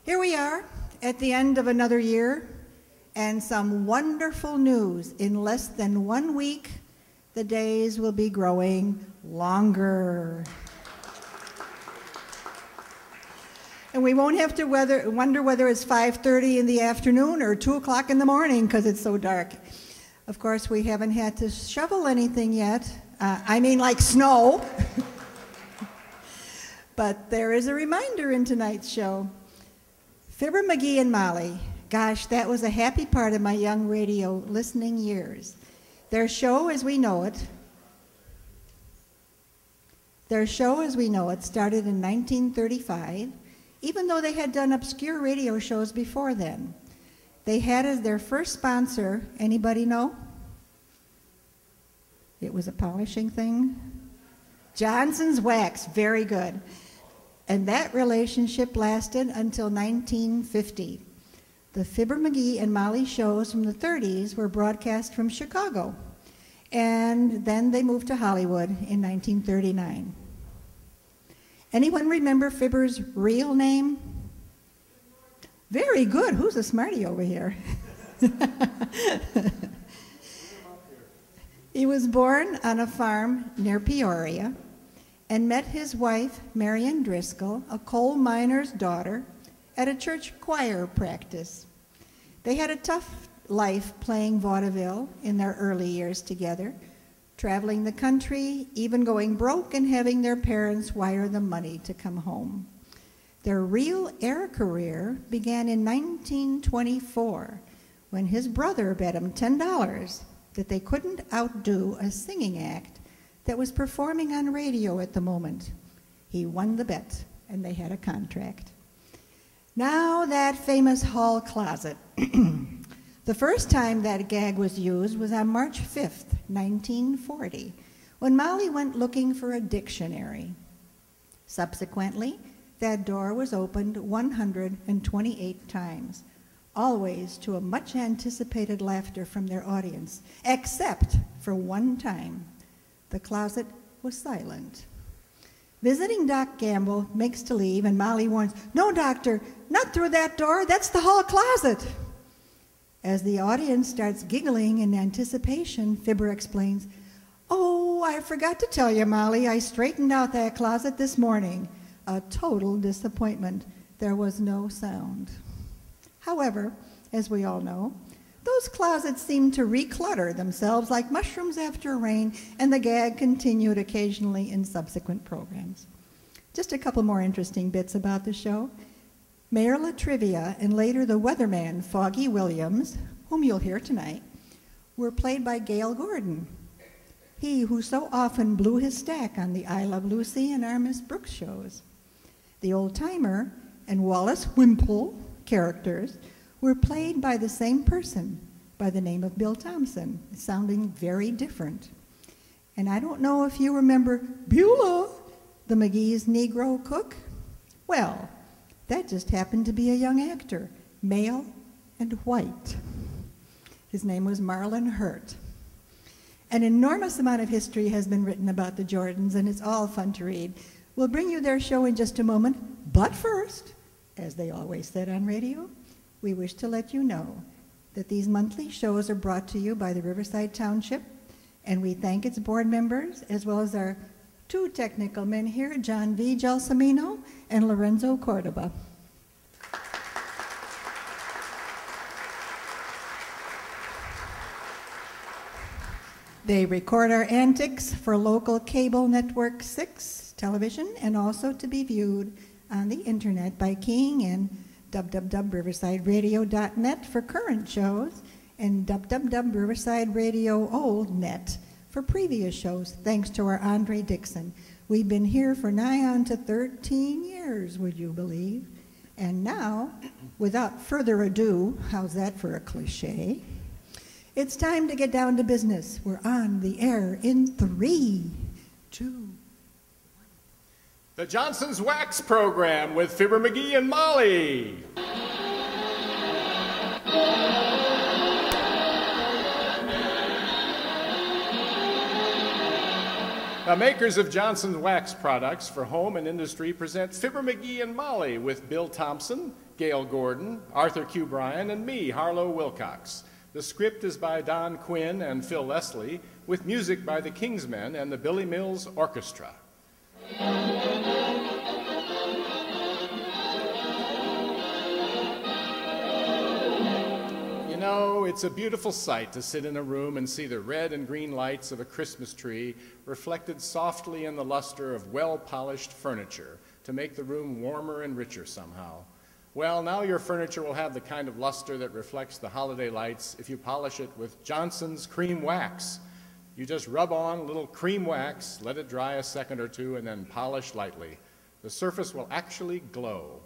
Here we are at the end of another year, and some wonderful news. In less than 1 week, the days will be growing longer. And we won't have to wonder whether it's 5:30 in the afternoon or 2 o'clock in the morning because it's so dark. Of course, we haven't had to shovel anything yet. I mean like snow. But there is a reminder in tonight's show. Fibber, McGee, and Molly. Gosh, that was a happy part of my young radio listening years. Their show as we know it started in 1935, even though they had done obscure radio shows before then. They had as their first sponsor, anybody know? It was a polishing thing. Johnson's Wax, very good. And that relationship lasted until 1950. The Fibber, McGee, and Molly shows from the 30s were broadcast from Chicago. And then they moved to Hollywood in 1939. Anyone remember Fibber's real name? Very good. Who's a smarty over here? He was born on a farm near Peoria and met his wife, Marion Driscoll, a coal miner's daughter, at a church choir practice. They had a tough life playing vaudeville in their early years together, traveling the country, even going broke and having their parents wire them money to come home. Their real air career began in 1924 when his brother bet him $10 that they couldn't outdo a singing act that was performing on radio at the moment. He won the bet, and they had a contract. Now that famous hall closet. The first time that gag was used was on March 5th, 1940, when Molly went looking for a dictionary. Subsequently, that door was opened 128 times, always to a much anticipated laughter from their audience, except for one time. The closet was silent. Visiting Doc Gamble makes to leave, and Molly warns, "No, doctor, not through that door. That's the hall closet." As the audience starts giggling in anticipation, Fibber explains, "Oh, I forgot to tell you, Molly, I straightened out that closet this morning." A total disappointment. There was no sound. However, as we all know, those closets seemed to reclutter themselves like mushrooms after rain, and the gag continued occasionally in subsequent programs. Just a couple more interesting bits about the show. Mayor Latrivia and later the weatherman, Foggy Williams, whom you'll hear tonight, were played by Gail Gordon, he who so often blew his stack on the I Love Lucy and our Miss Brooks shows. The old-timer and Wallace Wimple characters were played by the same person by the name of Bill Thompson, sounding very different. And I don't know if you remember Beulah, the McGee's Negro cook. Well, that just happened to be a young actor, male and white. His name was Marlon Hurt. An enormous amount of history has been written about the Jordans, and it's all fun to read. We'll bring you their show in just a moment, but first, as they always said on radio, we wish to let you know that these monthly shows are brought to you by the Riverside Township, and we thank its board members, as well as our two technical men here, John V. Gelsomino and Lorenzo Cordoba. They record our antics for local cable network 6 television and also to be viewed on the internet by keying in www.riversideradio.net for current shows and www.riversideradioOldNet for previous shows, thanks to our Andre Dixon. We've been here for nigh on to 13 years, would you believe? And now, without further ado, how's that for a cliche? It's time to get down to business. We're on the air in 3, 2, The Johnson's Wax Program with Fibber, McGee, and Molly. The makers of Johnson's wax products for home and industry present Fibber, McGee, and Molly with Bill Thompson, Gail Gordon, Arthur Q. Bryan, and me, Harlow Wilcox. The script is by Don Quinn and Phil Leslie, with music by the Kingsmen and the Billy Mills Orchestra. You know, it's a beautiful sight to sit in a room and see the red and green lights of a Christmas tree reflected softly in the luster of well-polished furniture to make the room warmer and richer somehow. Well, now your furniture will have the kind of luster that reflects the holiday lights if you polish it with Johnson's Cream Wax. You just rub on a little cream wax, let it dry a second or two, and then polish lightly. The surface will actually glow.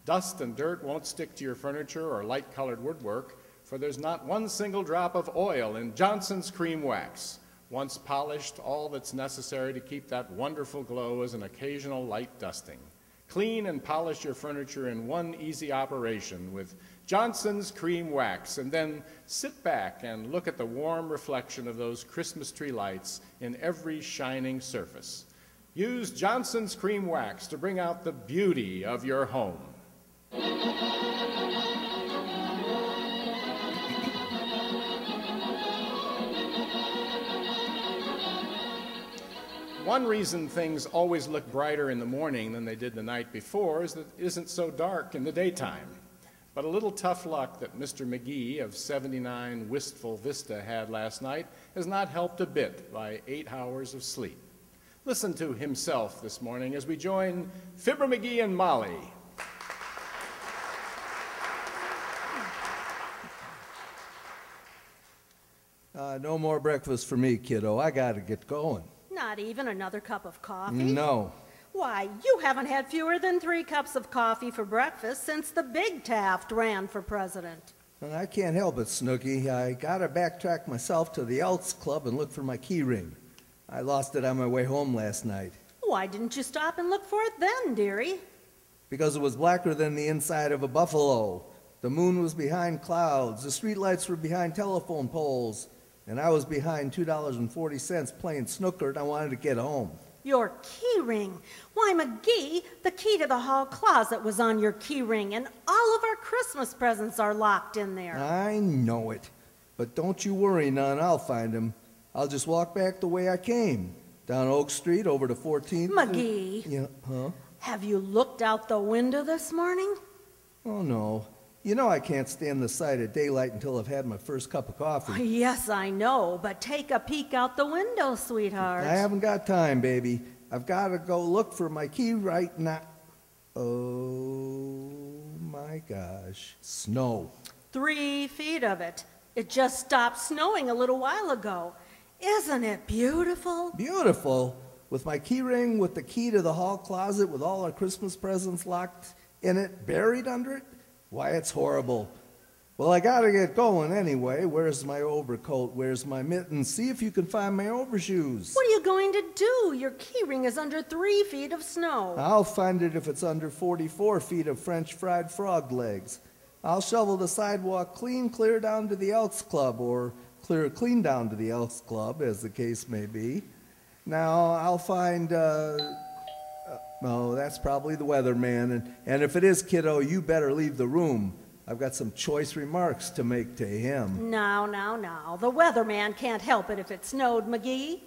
Dust and dirt won't stick to your furniture or light-colored woodwork, for there's not one single drop of oil in Johnson's Cream Wax. Once polished, all that's necessary to keep that wonderful glow is an occasional light dusting. Clean and polish your furniture in one easy operation with Johnson's Cream Wax, and then sit back and look at the warm reflection of those Christmas tree lights in every shining surface. Use Johnson's Cream Wax to bring out the beauty of your home. One reason things always look brighter in the morning than they did the night before is that it isn't so dark in the daytime. But a little tough luck that Mr. McGee of 79 Wistful Vista had last night has not helped a bit by 8 hours of sleep. Listen to himself this morning as we join Fibber, McGee, and Molly. No more breakfast for me, kiddo. I gotta get going. Not even another cup of coffee? No. Why, you haven't had fewer than 3 cups of coffee for breakfast since the big Taft ran for president. I can't help it, Snooky. I gotta backtrack myself to the Elks Club and look for my key ring. I lost it on my way home last night. Why didn't you stop and look for it then, dearie? Because it was blacker than the inside of a buffalo. The moon was behind clouds, the streetlights were behind telephone poles, and I was behind $2.40 playing snooker, and I wanted to get home. Your key ring. Why, McGee, the key to the hall closet was on your key ring, and all of our Christmas presents are locked in there. I know it. But don't you worry, none. I'll find him. I'll just walk back the way I came. Down Oak Street, over to 14th. McGee. Yeah, huh? Have you looked out the window this morning? Oh, no. You know I can't stand the sight of daylight until I've had my first cup of coffee. Yes, I know, but take a peek out the window, sweetheart. I haven't got time, baby. I've got to go look for my key right now. Oh, my gosh. Snow. 3 feet of it. It just stopped snowing a little while ago. Isn't it beautiful? Beautiful. With my key ring, with the key to the hall closet, with all our Christmas presents locked in it, buried under it. Why, it's horrible. Well, I gotta get going anyway. Where's my overcoat? Where's my mittens? See if you can find my overshoes. What are you going to do? Your key ring is under 3 feet of snow. I'll find it if it's under 44 feet of French fried frog legs. I'll shovel the sidewalk clear down to the Elks Club, or clean down to the Elks Club, as the case may be. Now, I'll find, no, that's probably the Weatherman, and if it is, kiddo, you better leave the room. I've got some choice remarks to make to him. Now. The Weatherman can't help it if it snowed, McGee.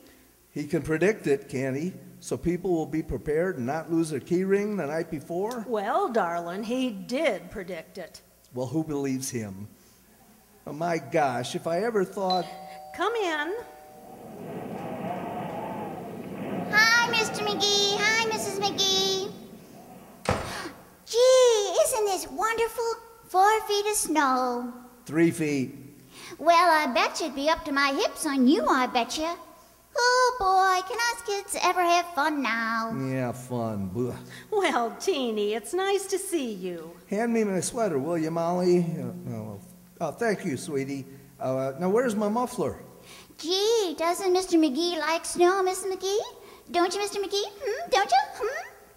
He can predict it, can't he? So people will be prepared and not lose their key ring the night before? Well, darling, he did predict it. Well, who believes him? Oh, my gosh, if I ever thought... Come in. Hi, Mr. McGee. Hi, Mrs. McGee. Gee, isn't this wonderful? 4 feet of snow. 3 feet. Well, I bet you'd be up to my hips on you, I bet you. Oh, boy, can us kids ever have fun now? Yeah, fun. Blah. Well, Teeny, it's nice to see you. Hand me my sweater, will you, Molly? Oh, thank you, sweetie. Now, where's my muffler? Gee, doesn't Mr. McGee like snow, Mrs. McGee? Don't you, Mr. McGee? Don't you?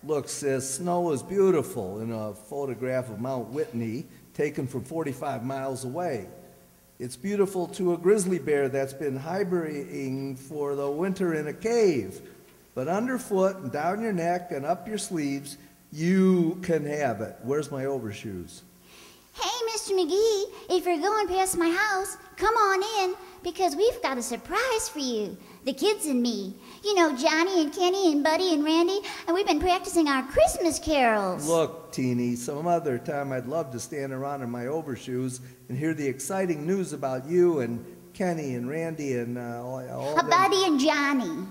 Look, sis, snow is beautiful in a photograph of Mount Whitney taken from 45 miles away. It's beautiful to a grizzly bear that's been hibernating for the winter in a cave. But underfoot and down your neck and up your sleeves, you can have it. Where's my overshoes? Hey, Mr. McGee, if you're going past my house, come on in, because we've got a surprise for you, the kids and me. You know, Johnny and Kenny and Buddy and Randy, and we've been practicing our Christmas carols. Look, Teeny, some other time I'd love to stand around in my overshoes and hear the exciting news about you and Kenny and Randy and all Buddy and Johnny.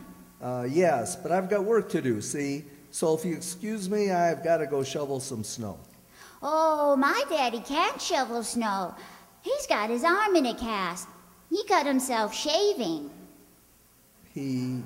Yes, but I've got work to do, see? So if you excuse me, I've got to go shovel some snow. Oh, my daddy can't shovel snow. He's got his arm in a cast. He cut himself shaving. He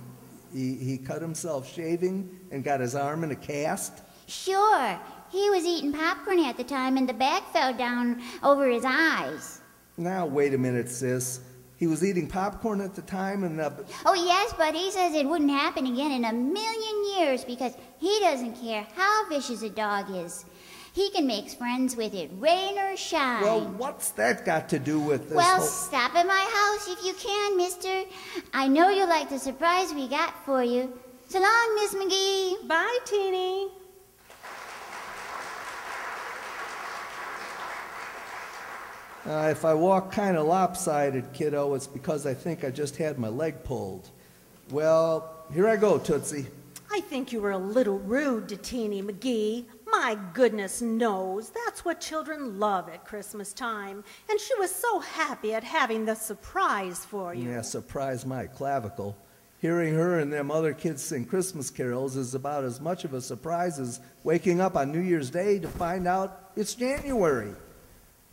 cut himself shaving and got his arm in a cast? Sure. He was eating popcorn at the time and the bag fell down over his eyes. Now, wait a minute, sis. He was eating popcorn at the time and Oh, yes, but he says it wouldn't happen again in a million years because he doesn't care how vicious a dog is. He can make friends with it, rain or shine. Well, what's that got to do with this Well, stop at my house if you can, mister. I know you'll like the surprise we got for you. So long, Miss McGee. Bye, Teeny. If I walk kind of lopsided, kiddo, it's because I think I just had my leg pulled. Well, here I go, Tootsie. I think you were a little rude to Teeny McGee. My goodness knows that's what children love at Christmas time. And she was so happy at having the surprise for you. Yeah, surprise my clavicle. Hearing her and them other kids sing Christmas carols is about as much of a surprise as waking up on New Year's Day to find out it's January.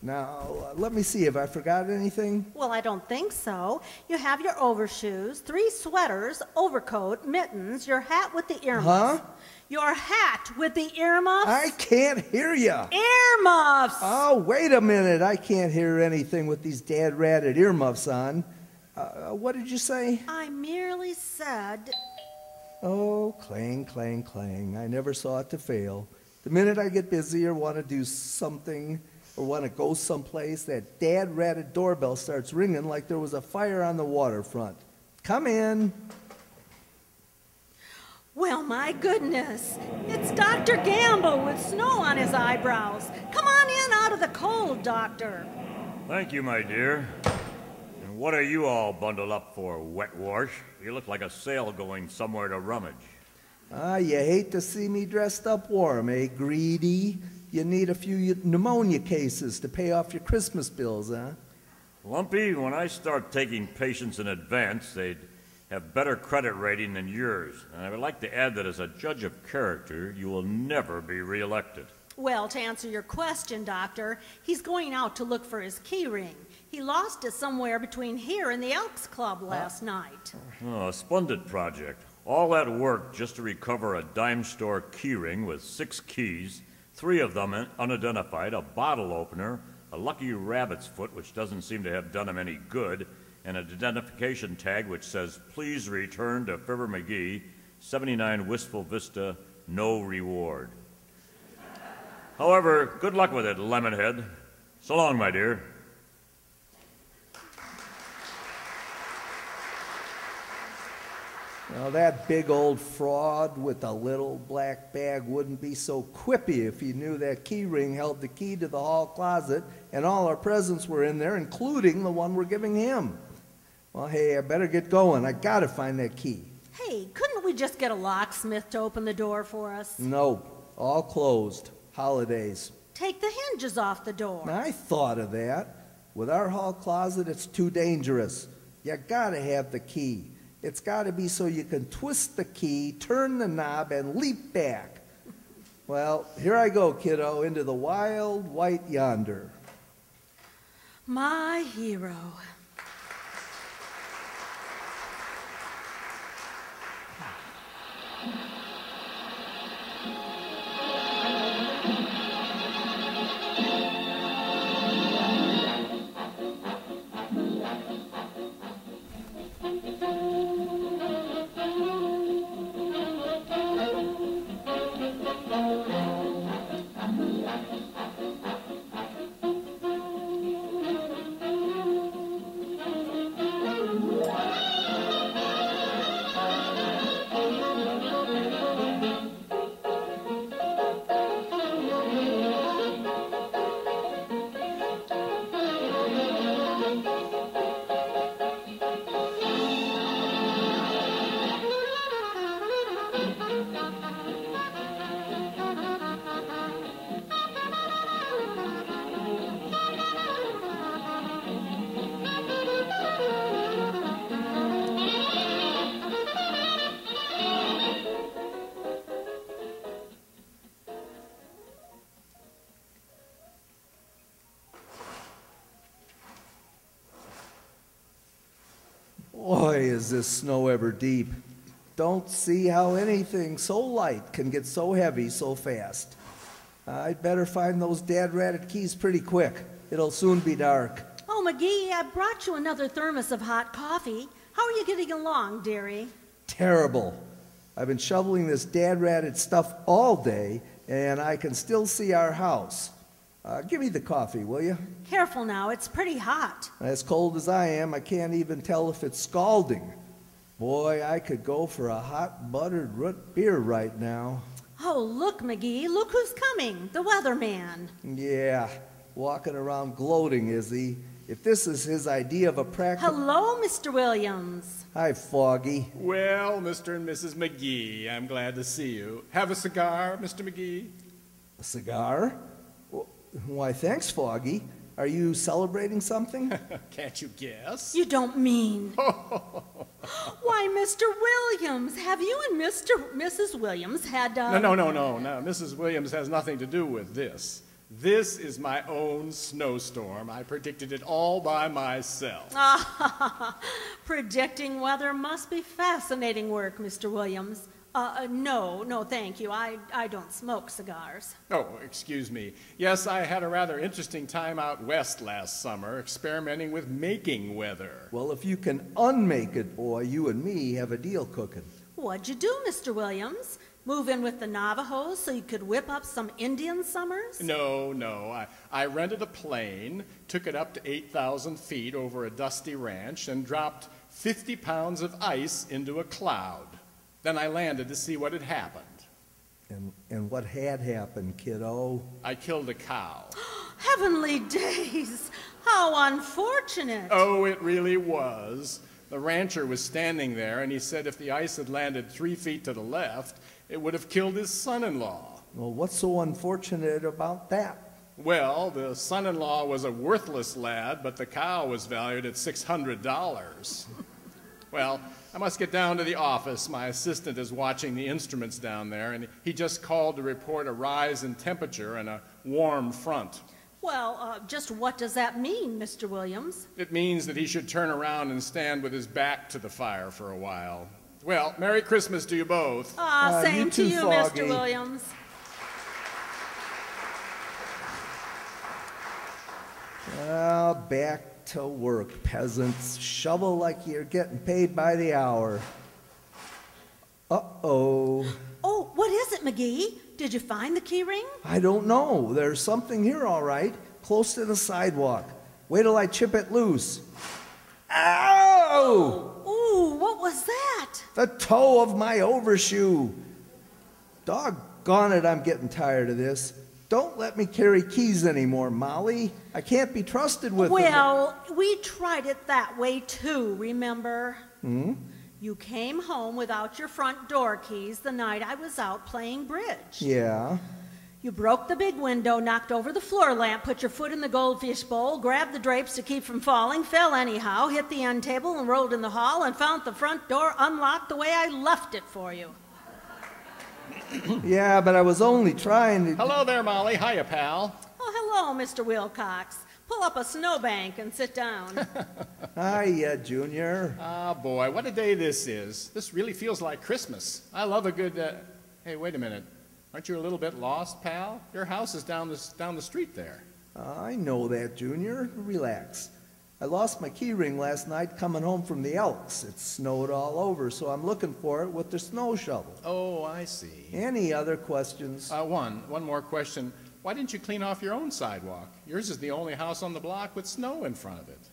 Now, let me see, have I forgot anything? Well, I don't think so. You have your overshoes, 3 sweaters, overcoat, mittens, your hat with the earmuffs. Huh? Your hat with the earmuffs? I can't hear ya. Earmuffs! Oh, wait a minute. I can't hear anything with these dad-ratted earmuffs on. What did you say? I merely said... Oh, clang, clang, clang. I never saw it to fail. The minute I get busy or want to do something or want to go someplace, that dad-ratted doorbell starts ringing like there was a fire on the waterfront. Come in. Well, my goodness. It's Dr. Gamble with snow on his eyebrows. Come on in out of the cold, Doctor. Thank you, my dear. And what are you all bundled up for, wet wash? You look like a sail going somewhere to rummage. You hate to see me dressed up warm, eh, greedy? You need a few pneumonia cases to pay off your Christmas bills, huh? Lumpy, when I start taking patients in advance, they'd have better credit rating than yours. And I would like to add that as a judge of character, you will never be reelected. Well, to answer your question, Doctor, he's going out to look for his key ring. He lost it somewhere between here and the Elks Club last night. Oh, a splendid project. All that work just to recover a dime store key ring with 6 keys, 3 of them unidentified, a bottle opener, a lucky rabbit's foot, which doesn't seem to have done him any good, and an identification tag which says, "Please return to FIBBER McGee, 79 Wistful Vista, no reward." However, good luck with it, Lemonhead. So long, my dear. Now, that big old fraud with a little black bag wouldn't be so quippy if he knew that key ring held the key to the hall closet and all our presents were in there, including the one we're giving him. Well, hey, I better get going. I gotta find that key. Hey, couldn't we just get a locksmith to open the door for us? No, all closed. Holidays. Take the hinges off the door. Now, I thought of that. With our hall closet, it's too dangerous. You gotta have the key. It's gotta be so you can twist the key, turn the knob, and leap back. Well, here I go, kiddo, into the wild white yonder. My hero. Boy, is this snow ever deep. Don't see how anything so light can get so heavy so fast. I'd better find those dad-ratted keys pretty quick. It'll soon be dark. Oh, McGee, I brought you another thermos of hot coffee. How are you getting along, dearie? Terrible. I've been shoveling this dad-ratted stuff all day, and I can still see our house. Give me the coffee, will you? Careful now, it's pretty hot. As cold as I am, I can't even tell if it's scalding. Boy, I could go for a hot buttered root beer right now. Oh, look, McGee, look who's coming, the weatherman. Yeah, walking around gloating, is he? If this is his idea of a practice... Hello, Mr. Williams. Hi, Foggy. Well, Mr. and Mrs. McGee, I'm glad to see you. Have a cigar, Mr. McGee? A cigar? Why, thanks, Foggy. Are you celebrating something? Can't you guess? You don't mean. Why, Mr. Williams, have you and Mrs. Williams had... No. Mrs. Williams has nothing to do with this. This is my own snowstorm. I predicted it all by myself. Predicting weather must be fascinating work, Mr. Williams. No, thank you. I don't smoke cigars. Oh, excuse me. Yes, I had a rather interesting time out west last summer, experimenting with making weather. Well, if you can unmake it, boy, you and me have a deal cooking. What'd you do, Mr. Williams? Move in with the Navajos so you could whip up some Indian summers? No. I rented a plane, took it up to 8,000 feet over a dusty ranch, and dropped 50 pounds of ice into a cloud. Then I landed to see what had happened. And what had happened, kiddo? I killed a cow. Heavenly days! How unfortunate! Oh, it really was. The rancher was standing there, and he said if the ice had landed 3 feet to the left, it would have killed his son-in-law. Well, what's so unfortunate about that? Well, the son-in-law was a worthless lad, but the cow was valued at $600. Well, I must get down to the office. My assistant is watching the instruments down there, and he just called to report a rise in temperature and a warm front. Well, just what does that mean, Mr. Williams? It means that he should turn around and stand with his back to the fire for a while. Well, Merry Christmas to you both. Same you to too, you, Foggy. Mr. Williams. Well, back to work, peasants. Shovel like you're getting paid by the hour. Uh-oh. Oh, what is it, McGee? Did you find the key ring? I don't know. There's something here, all right, close to the sidewalk. Wait till I chip it loose. Ow! Ooh, what was that? The toe of my overshoe. Doggone it, I'm getting tired of this. Don't let me carry keys anymore, Molly. I can't be trusted with them. Well, we tried it that way too, remember? Hmm? You came home without your front door keys the night I was out playing bridge. Yeah. You broke the big window, knocked over the floor lamp, put your foot in the goldfish bowl, grabbed the drapes to keep from falling, fell anyhow, hit the end table and rolled in the hall and found the front door unlocked the way I left it for you. Yeah, but I was only trying to... Hello there, Molly. Hiya, pal. Oh, hello, Mr. Wilcox. Pull up a snowbank and sit down. Hiya, Junior. Ah, boy, what a day this is. This really feels like Christmas. I love a good... Hey, wait a minute. Aren't you a little bit lost, pal? Your house is down the street there. I know that, Junior. Relax. I lost my key ring last night coming home from the Elks. It snowed all over, so I'm looking for it with the snow shovel. Oh, I see. Any other questions? One more question. Why didn't you clean off your own sidewalk? Yours is the only house on the block with snow in front of it.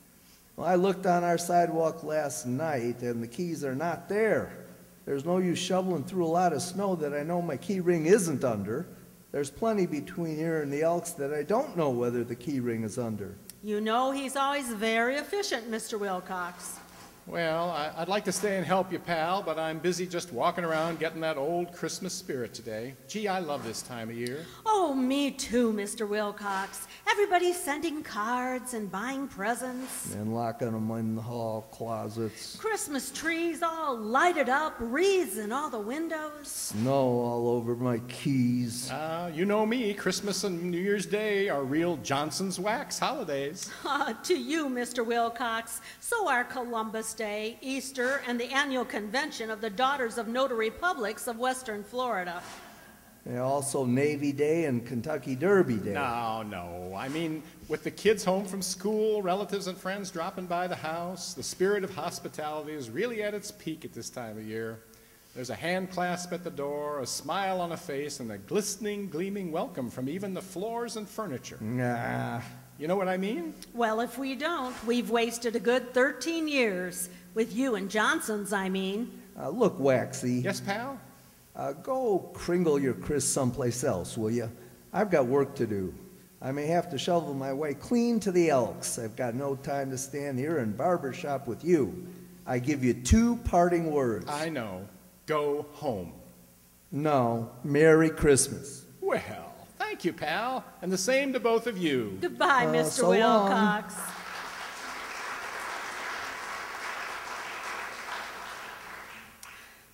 Well, I looked on our sidewalk last night, and the keys are not there. There's no use shoveling through a lot of snow that I know my key ring isn't under. There's plenty between here and the Elks that I don't know whether the key ring is under. You know he's always very efficient, Mr. Wilcox. Well, I'd like to stay and help you, pal, but I'm busy just walking around getting that old Christmas spirit today. Gee, I love this time of year. Oh, me too, Mr. Wilcox. Everybody's sending cards and buying presents. And locking them in the hall closets. Christmas trees all lighted up, wreaths in all the windows. Snow all over my keys. You know me, Christmas and New Year's Day are real Johnson's wax holidays. To you, Mr. Wilcox, so are Columbus Day, Easter, and the annual convention of the Daughters of Notary Publics of Western Florida. And also Navy Day and Kentucky Derby Day. No. I mean, with the kids home from school, relatives and friends dropping by the house, the spirit of hospitality is really at its peak at this time of year. There's a hand clasp at the door, a smile on a face, and a glistening, gleaming welcome from even the floors and furniture. Nah. You know what I mean? Well, if we don't, we've wasted a good 13 years. With you and Johnson's, I mean. Look, Waxy. Yes, pal? Go kringle your Chris someplace else, will you? I've got work to do. I may have to shovel my way clean to the Elks. I've got no time to stand here and barber shop with you. I give you 2 parting words. I know. Go home. No. Merry Christmas. Well, thank you, pal. And the same to both of you. Goodbye, Mr. So long. Wilcox.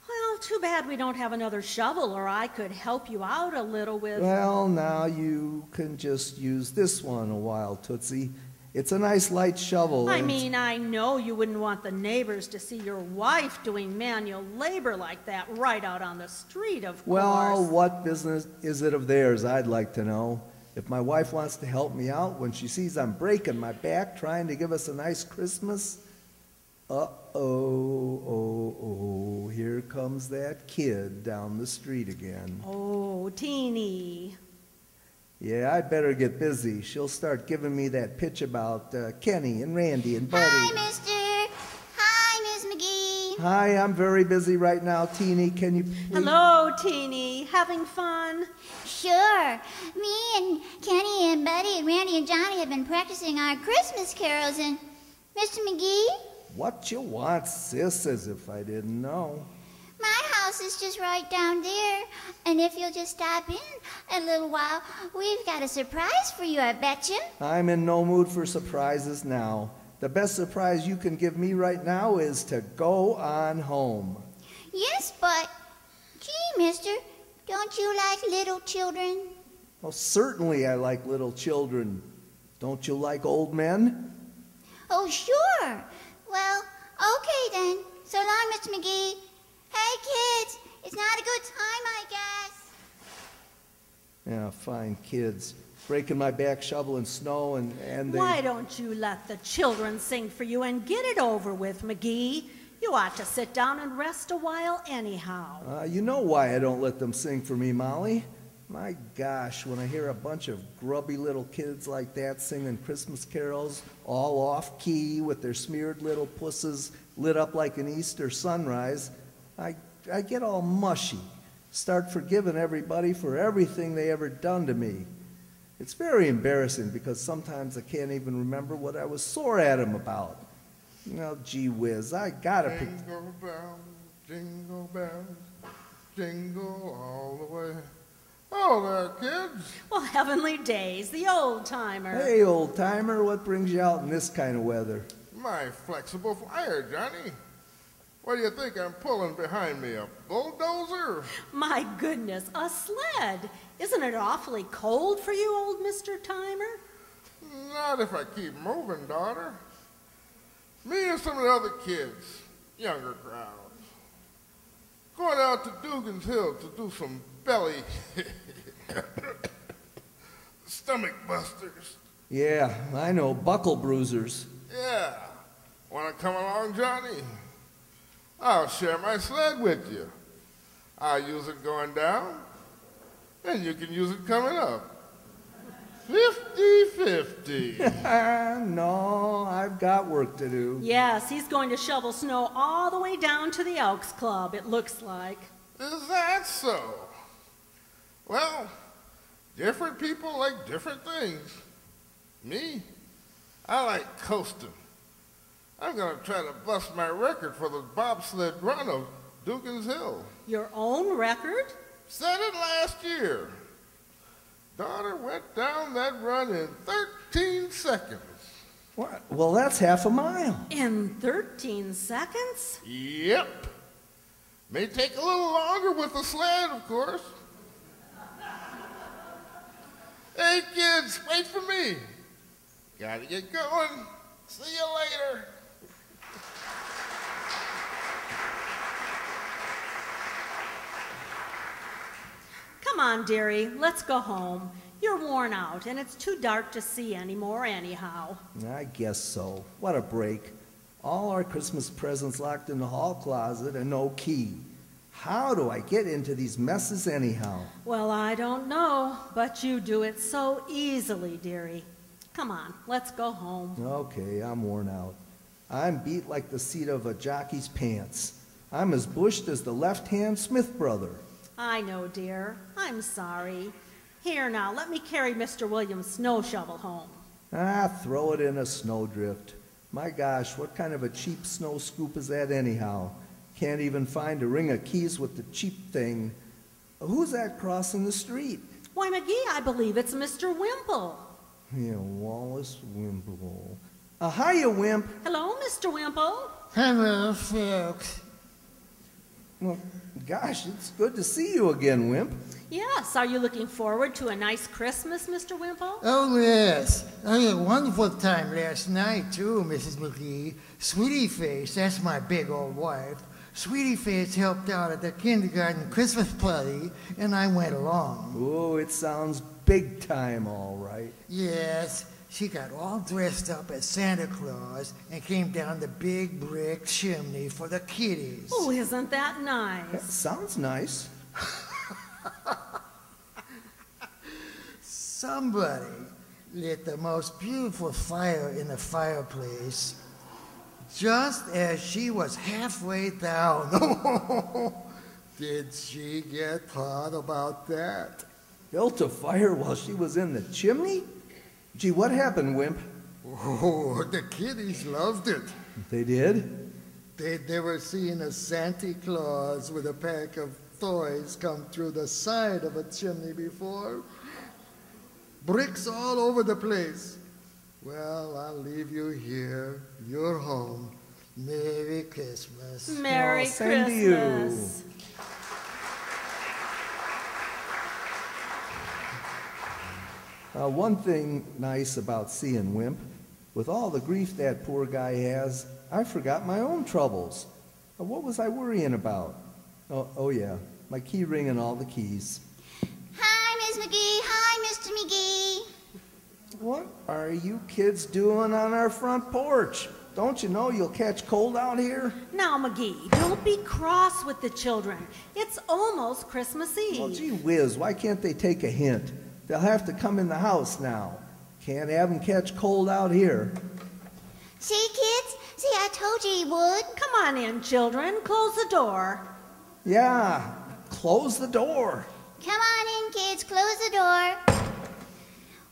Well, too bad we don't have another shovel, or I could help you out a little with... Well, now you can just use this one a while, Tootsie. It's a nice light shovel. I mean, I know you wouldn't want the neighbors to see your wife doing manual labor like that right out on the street, of course. Well, what business is it of theirs, I'd like to know. If my wife wants to help me out when she sees I'm breaking my back trying to give us a nice Christmas, here comes that kid down the street again. Oh, Teeny. Yeah, I'd better get busy. She'll start giving me that pitch about Kenny and Randy and Buddy. Hi, mister. Hi, Miss McGee. Hi, I'm very busy right now, Teeny. Can you please... Hello, Teeny. Having fun? Sure. Me and Kenny and Buddy and Randy and Johnny have been practicing our Christmas carols, and Mr. McGee? What you want, sis, as if I didn't know. My house is just right down there, and if you'll just stop in a little while, we've got a surprise for you, I bet you. I'm in no mood for surprises now. The best surprise you can give me right now is to go on home. Yes, but, gee, mister, don't you like little children? Oh, certainly I like little children. Don't you like old men? Oh, sure. Well, okay then. So long, Mr. McGee. Hey, kids, it's not a good time, I guess. Yeah, fine kids. Breaking my back shoveling snow and they... Why don't you let the children sing for you and get it over with, McGee? You ought to sit down and rest a while anyhow. You know why I don't let them sing for me, Molly. My gosh, when I hear a bunch of grubby little kids like that singing Christmas carols, all off-key with their smeared little pusses lit up like an Easter sunrise, I get all mushy, start forgiving everybody for everything they ever done to me. It's very embarrassing because sometimes I can't even remember what I was sore at them about. You know, gee whiz, I gotta pick... Jingle bells, jingle all the way. Oh there, kids. Well, heavenly days, the old-timer. Hey, old-timer, what brings you out in this kind of weather? My flexible flyer, Johnny. What do you think I'm pulling behind me, a bulldozer? My goodness, a sled. Isn't it awfully cold for you, old Mr. Timer? Not if I keep moving, daughter. Me and some of the other kids, younger crowds, going out to Dugan's Hill to do some belly stomach busters. Yeah, I know, buckle bruisers. Yeah. Want to come along, Johnny? I'll share my sled with you. I'll use it going down, and you can use it coming up. 50-50. No, I've got work to do. Yes, he's going to shovel snow all the way down to the Elks Club, it looks like. Is that so? Well, different people like different things. Me, I like coasting. I'm going to try to bust my record for the bobsled run of Dugan's Hill. Your own record? Set it last year. Daughter went down that run in 13 seconds. What? Well, that's half a mile. In 13 seconds? Yep. May take a little longer with the sled, of course. Hey, kids, wait for me. Gotta get going. See you later. Come on, dearie, let's go home. You're worn out, and it's too dark to see anymore anyhow. I guess so. What a break. All our Christmas presents locked in the hall closet and no key. How do I get into these messes anyhow? Well, I don't know, but you do it so easily, dearie. Come on, let's go home. Okay, I'm worn out. I'm beat like the seat of a jockey's pants. I'm as bushed as the left-hand Smith brother. I know, dear. I'm sorry. Here now, let me carry Mr. William's snow shovel home. Ah, throw it in a snowdrift. My gosh, what kind of a cheap snow scoop is that anyhow? Can't even find a ring of keys with the cheap thing. Who's that crossing the street? Why, McGee, I believe it's Mr. Wimple. Yeah, Wallace Wimple. Hiya, Wimp. Hello, Mr. Wimple. Hello, folks. Well, gosh, it's good to see you again, Wimp. Yes, are you looking forward to a nice Christmas, Mr. Wimple? Oh, yes. I had a wonderful time last night, too, Mrs. McGee. Sweetie Face, that's my big old wife. Sweetie Face helped out at the kindergarten Christmas party, and I went along. Oh, it sounds big time, all right. Yes, she got all dressed up as Santa Claus and came down the big brick chimney for the kiddies. Oh, isn't that That nice? sounds nice. Somebody lit the most beautiful fire in the fireplace just as she was halfway down. Did she get hot about that? Built a fire while she was in the chimney? Gee, what happened, Wimp? Oh, the kiddies loved it. They did? They'd never seen a Santa Claus with a pack of toys come through the side of a chimney before. Bricks all over the place. Well, I'll leave you here. You're home. Merry Christmas. Merry same to Christmas. One thing nice about seeing Wimp, with all the grief that poor guy has, I forgot my own troubles. What was I worrying about? Oh yeah, my key ring and all the keys. Hi, Miss McGee. Hi, Mr. McGee. What are you kids doing on our front porch? Don't you know you'll catch cold out here? Now, McGee, don't be cross with the children. It's almost Christmas Eve. Well, gee whiz, why can't they take a hint? They'll have to come in the house now. Can't have them catch cold out here. See, kids? See, I told you he would. Come on in, children. Close the door. Yeah, close the door. Come on in, kids. Close the door.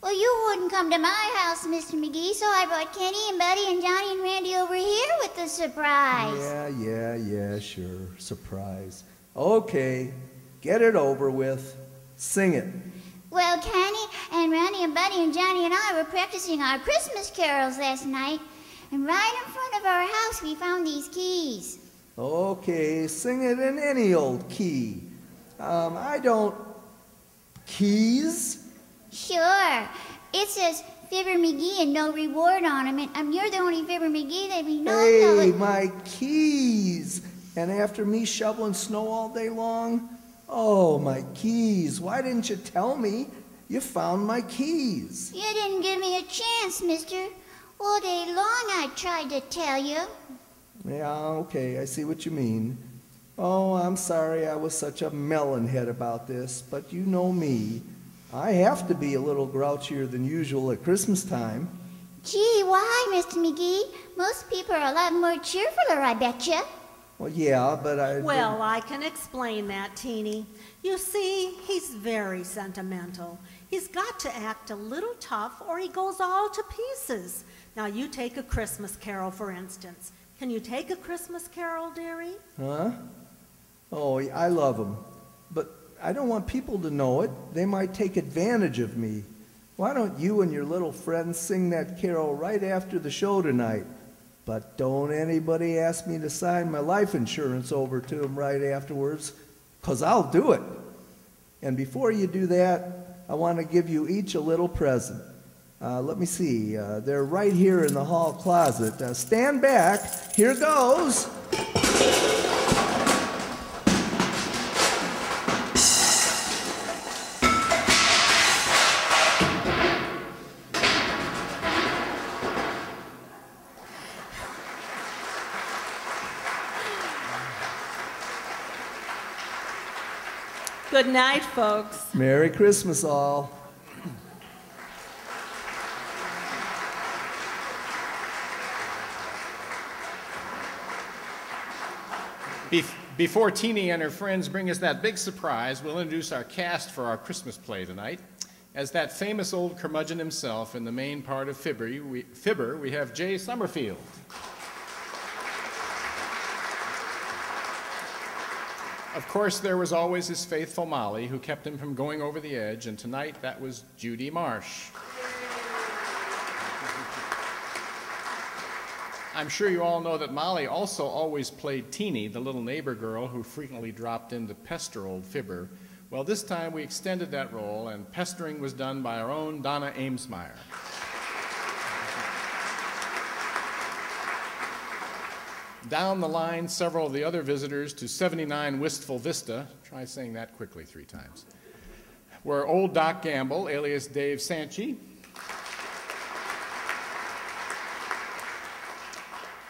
Well, you wouldn't come to my house, Mr. McGee, so I brought Kenny and Buddy and Johnny and Randy over here with the surprise. Yeah, sure. Surprise. Okay, get it over with. Sing it. Well, Kenny and Randy and Buddy and Johnny and I were practicing our Christmas carols last night, and right in front of our house we found these keys. Okay, sing it in any old key. I don't... Keys? Sure. It says Fibber McGee and no reward on them, and you're the only Fibber McGee that we know Hey, of. my keys! And after me shoveling snow all day long? Oh, my keys. Why didn't you tell me you found my keys? You didn't give me a chance, mister. All day long I tried to tell you. Yeah, okay, I see what you mean. Oh, I'm sorry I was such a melonhead about this, but you know me. I have to be a little grouchier than usual at Christmas time. Gee, why, Mr. McGee? Most people are a lot more cheerfuler, I betcha. Well, yeah, but Well, I can explain that, Teeny. You see, he's very sentimental. He's got to act a little tough or he goes all to pieces. Now, you take a Christmas carol, for instance. Can you take a Christmas carol, dearie? Huh? Oh, I love them. But I don't want people to know it. They might take advantage of me. Why don't you and your little friends sing that carol right after the show tonight? But don't anybody ask me to sign my life insurance over to them right afterwards, 'cause I'll do it. And before you do that, I want to give you each a little present. Let me see. They're right here in the hall closet. Stand back. Here goes. Good night, folks. Merry Christmas, all. Before Teenie and her friends bring us that big surprise, we'll introduce our cast for our Christmas play tonight. As that famous old curmudgeon himself in the main part of FIBBER, we have Jay Summerfield. Of course, there was always his faithful Molly, who kept him from going over the edge, and tonight that was Judy Marsh. I'm sure you all know that Molly also always played Teenie, the little neighbor girl who frequently dropped in to pester old FIBBER. Well, this time we extended that role, and pestering was done by our own Donna Eames Meyer. Down the line, several of the other visitors to 79 Wistful Vista, try saying that quickly 3 times, were old Doc Gamble, alias Dave Sanchi,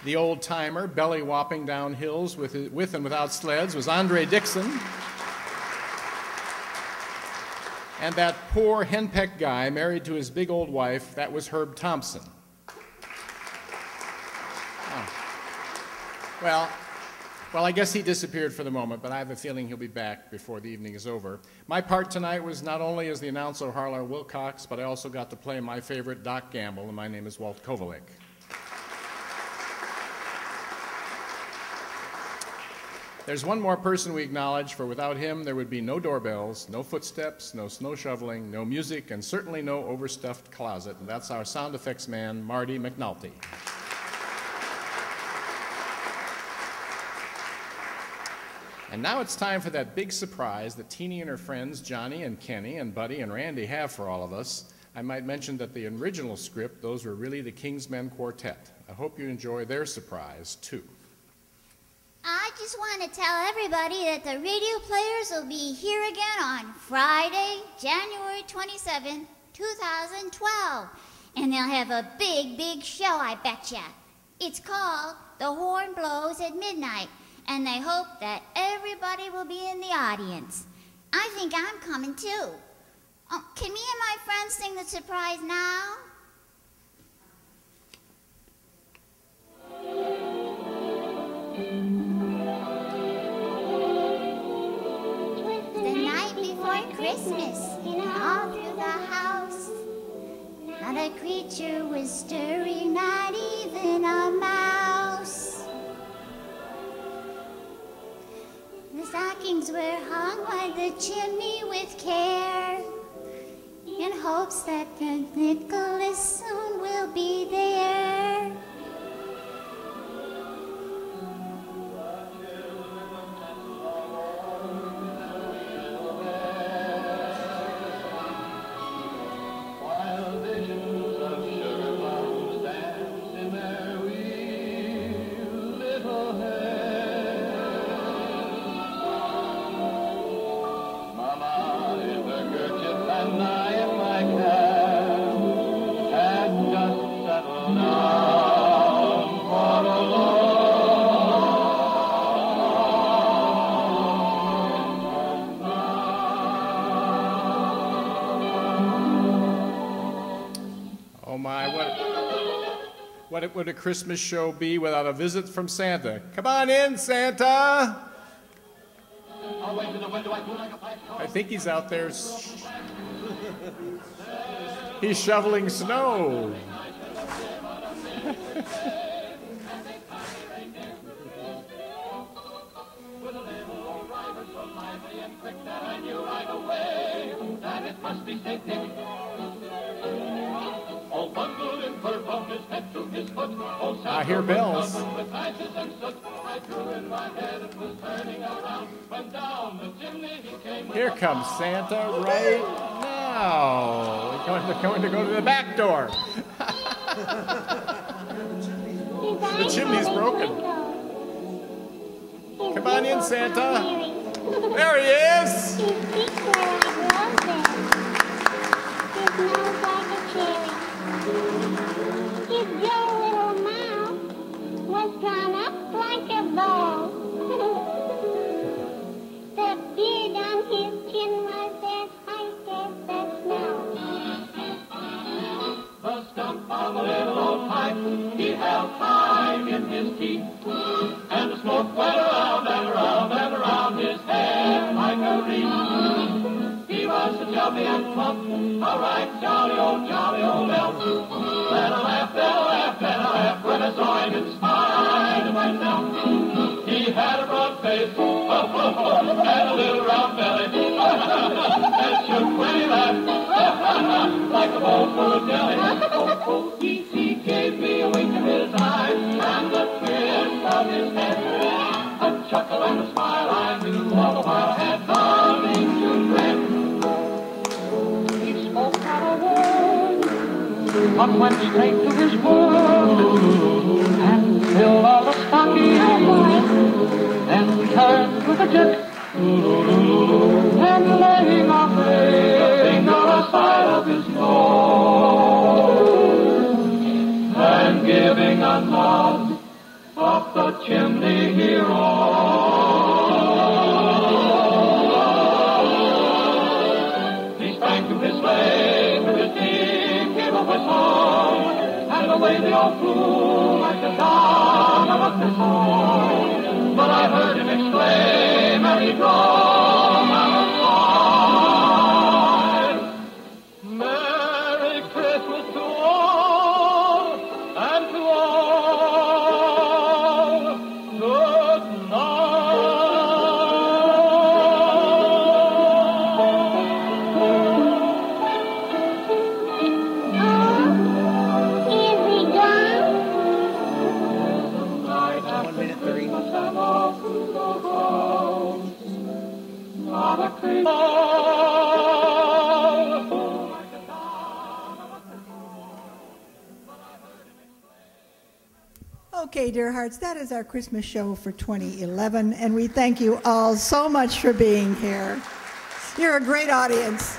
the old timer, belly whopping down hills with and without sleds, was Andre Dixon, and that poor henpecked guy married to his big old wife, that was Herb Thompson. Well, I guess he disappeared for the moment, but I have a feeling he'll be back before the evening is over. My part tonight was not only as the announcer Harlow Wilcox, but I also got to play my favorite Doc Gamble, and my name is Walt Kovalik. There's one more person we acknowledge, for without him there would be no doorbells, no footsteps, no snow shoveling, no music, and certainly no overstuffed closet, and that's our sound effects man, Marty McNulty. And now it's time for that big surprise that Teenie and her friends, Johnny and Kenny and Buddy and Randy, have for all of us. I might mention that the original script, those were really the Kingsmen Quartet. I hope you enjoy their surprise, too. I just want to tell everybody that the radio players will be here again on Friday, January 27, 2012. And they'll have a big, big show, I betcha. It's called The Horn Blows at Midnight. And they hope that everybody will be in the audience. I think I'm coming too. Oh, can me and my friends sing the surprise now? The night before Christmas, all through the house, not a creature was stirring, not even a mouse. The stockings were hung by the chimney with care, in hopes that the Nicholas soon will be there. What would a Christmas show be without a visit from Santa? Come on in, Santa! I think he's out there. He's shoveling snow. and it must be St. Nick. All bundled in fur from his head to his foot. Oh, I hear bells. with ashes and soot. I threw in my head and was turning around. When down the chimney he came. Here comes Santa right now. We're going to go to the back door. The chimney's broken. Come on in, Santa. There he is. His feet were like roses. His nose like a cherry. His droll little mouth was drawn up like a bow. The beard on his chin was as white as the snow. The stump of a little old pipe he held high in his teeth, and the smoke went around and around and around his head like a wreath. He was so chubby and plump, a right jolly old elf. Then I laughed when I saw him in spite of myself. He had a broad face and a little round belly, and shook when he laughed like a bowl full of jelly. He gave me a wink of his eye and the twist of his head, a chuckle and a smile I knew all the while had gone into dread. He spoke not a word, but went straight to his work and filled all the stocking and turned with a jerk and laying a finger aside of his nose and giving a nod up the chimney he rose. He sprang to his sleigh with his teeth gave a whistle, and away they all flew like the dawn of a thistle. But I heard him exclaim as he drove outside, Merry Christmas to all, and to all, good night. Oh, is he gone? 1 minute 30. Okay, dear hearts, that is our Christmas show for 2011, and we thank you all so much for being here. You're a great audience.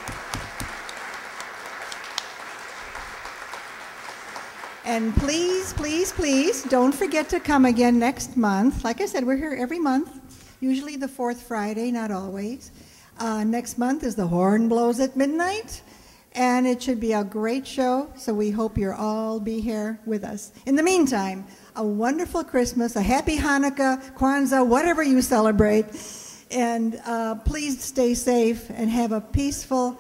And please, please, please, don't forget to come again next month. Like I said, we're here every month, usually the fourth Friday, not always. Next month is The Horn Blows at Midnight, and it should be a great show, so we hope you'll all be here with us. In the meantime, a wonderful Christmas, a happy Hanukkah, Kwanzaa, whatever you celebrate, and please stay safe and have a peaceful